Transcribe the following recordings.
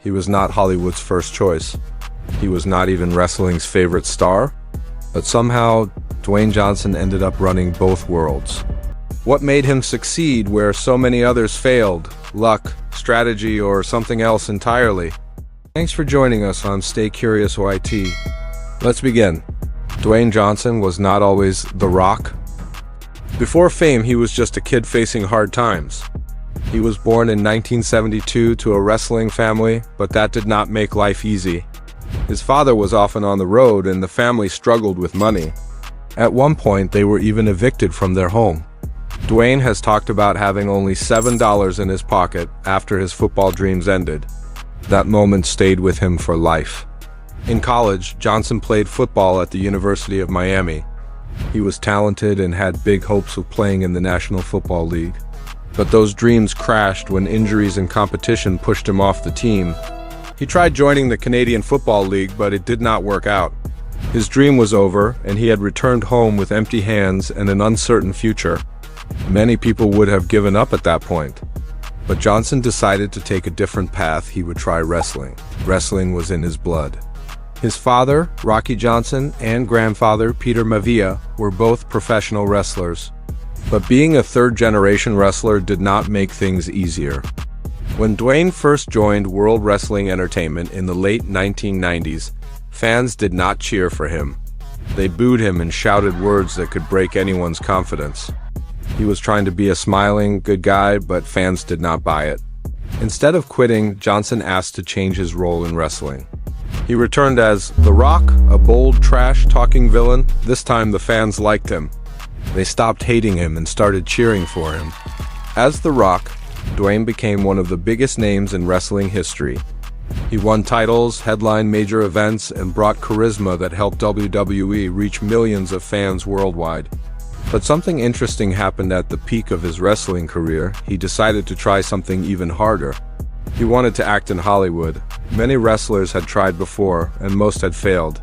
He was not Hollywood's first choice. He was not even wrestling's favorite star. But somehow, Dwayne Johnson ended up running both worlds. What made him succeed where so many others failed? Luck, strategy, or something else entirely? Thanks for joining us on Stay Curious YT. Let's begin. Dwayne Johnson was not always The Rock. Before fame, he was just a kid facing hard times. He was born in 1972 to a wrestling family, but that did not make life easy. His father was often on the road and the family struggled with money. At one point, they were even evicted from their home. Dwayne has talked about having only $7 in his pocket after his football dreams ended. That moment stayed with him for life. In college, Johnson played football at the University of Miami. He was talented and had big hopes of playing in the National Football League. But those dreams crashed when injuries and competition pushed him off the team. He tried joining the Canadian Football League, but it did not work out. His dream was over, and he had returned home with empty hands and an uncertain future. Many people would have given up at that point. But Johnson decided to take a different path. He would try wrestling. Wrestling was in his blood. His father, Rocky Johnson, and grandfather, Peter Mavia, were both professional wrestlers. But being a third-generation wrestler did not make things easier. When Dwayne first joined World Wrestling Entertainment in the late 1990s, fans did not cheer for him. They booed him and shouted words that could break anyone's confidence. He was trying to be a smiling, good guy, but fans did not buy it. Instead of quitting, Johnson asked to change his role in wrestling. He returned as The Rock, a bold, trash-talking villain. This time the fans liked him. They stopped hating him and started cheering for him. As The Rock, Dwayne became one of the biggest names in wrestling history. He won titles, headlined major events, and brought charisma that helped WWE reach millions of fans worldwide. But something interesting happened at the peak of his wrestling career. He decided to try something even harder. He wanted to act in Hollywood. Many wrestlers had tried before, and most had failed.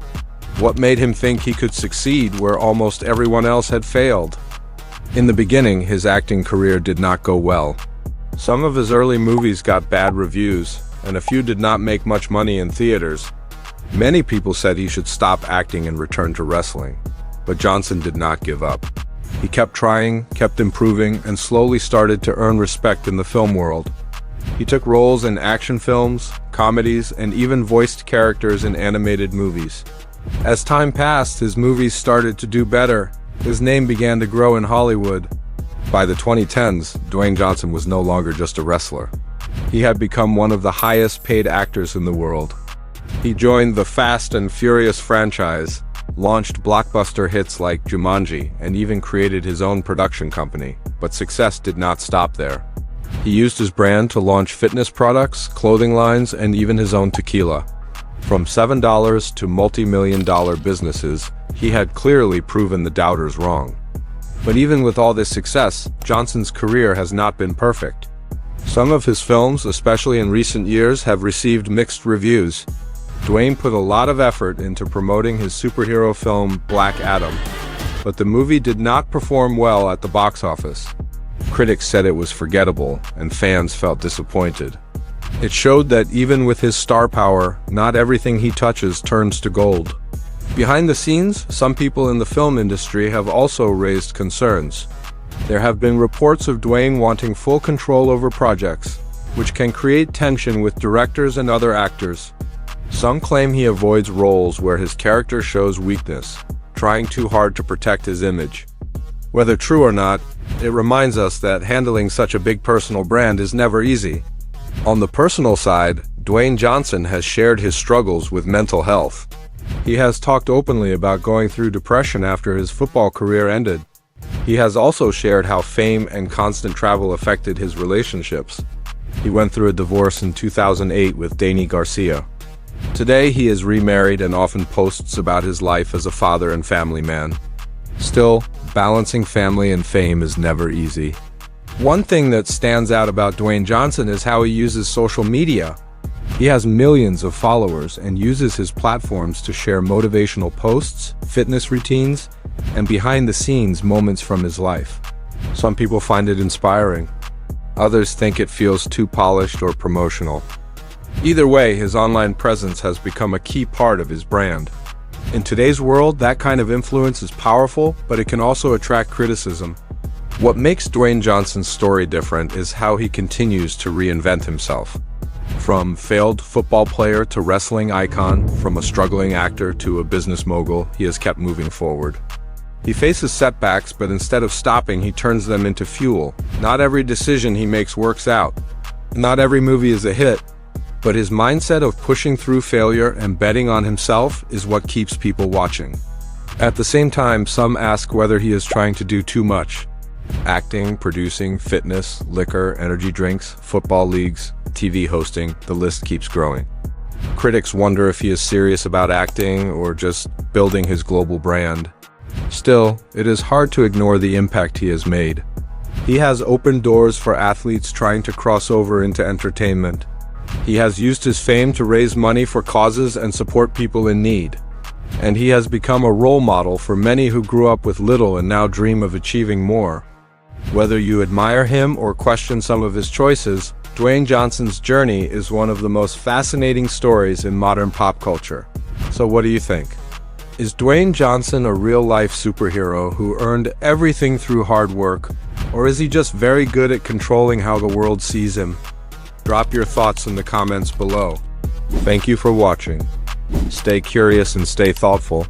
What made him think he could succeed where almost everyone else had failed? In the beginning, his acting career did not go well. Some of his early movies got bad reviews, and a few did not make much money in theaters. Many people said he should stop acting and return to wrestling. But Johnson did not give up. He kept trying, kept improving, and slowly started to earn respect in the film world. He took roles in action films, comedies, and even voiced characters in animated movies. As time passed, his movies started to do better. His name began to grow in Hollywood. By the 2010s, Dwayne Johnson was no longer just a wrestler. He had become one of the highest-paid actors in the world. He joined the Fast and Furious franchise, launched blockbuster hits like Jumanji, and even created his own production company. But success did not stop there. He used his brand to launch fitness products, clothing lines, and even his own tequila. From $7 to multi-million-dollar businesses, he had clearly proven the doubters wrong. But even with all this success, Johnson's career has not been perfect. Some of his films, especially in recent years, have received mixed reviews. Dwayne put a lot of effort into promoting his superhero film Black Adam, but the movie did not perform well at the box office. Critics said it was forgettable, and fans felt disappointed. It showed that even with his star power, not everything he touches turns to gold. Behind the scenes, some people in the film industry have also raised concerns. There have been reports of Dwayne wanting full control over projects, which can create tension with directors and other actors. Some claim he avoids roles where his character shows weakness, trying too hard to protect his image. Whether true or not, it reminds us that handling such a big personal brand is never easy. On the personal side, Dwayne Johnson has shared his struggles with mental health. He has talked openly about going through depression after his football career ended. He has also shared how fame and constant travel affected his relationships. He went through a divorce in 2008 with Dany Garcia. Today, he is remarried and often posts about his life as a father and family man. Still, balancing family and fame is never easy. One thing that stands out about Dwayne Johnson is how he uses social media. He has millions of followers and uses his platforms to share motivational posts, fitness routines, and behind-the-scenes moments from his life. Some people find it inspiring. Others think it feels too polished or promotional. Either way, his online presence has become a key part of his brand. In today's world, that kind of influence is powerful, but it can also attract criticism. What makes Dwayne Johnson's story different is how he continues to reinvent himself. From failed football player to wrestling icon, from a struggling actor to a business mogul, he has kept moving forward. He faces setbacks, but instead of stopping, he turns them into fuel. Not every decision he makes works out. Not every movie is a hit, but his mindset of pushing through failure and betting on himself is what keeps people watching. At the same time, some ask whether he is trying to do too much. Acting, producing, fitness, liquor, energy drinks, football leagues, TV hosting, the list keeps growing. Critics wonder if he is serious about acting or just building his global brand. Still, it is hard to ignore the impact he has made. He has opened doors for athletes trying to cross over into entertainment. He has used his fame to raise money for causes and support people in need. And he has become a role model for many who grew up with little and now dream of achieving more. Whether you admire him or question some of his choices, Dwayne Johnson's journey is one of the most fascinating stories in modern pop culture. So what do you think? Is Dwayne Johnson a real-life superhero who earned everything through hard work, or is he just very good at controlling how the world sees him? Drop your thoughts in the comments below. Thank you for watching. Stay curious and stay thoughtful.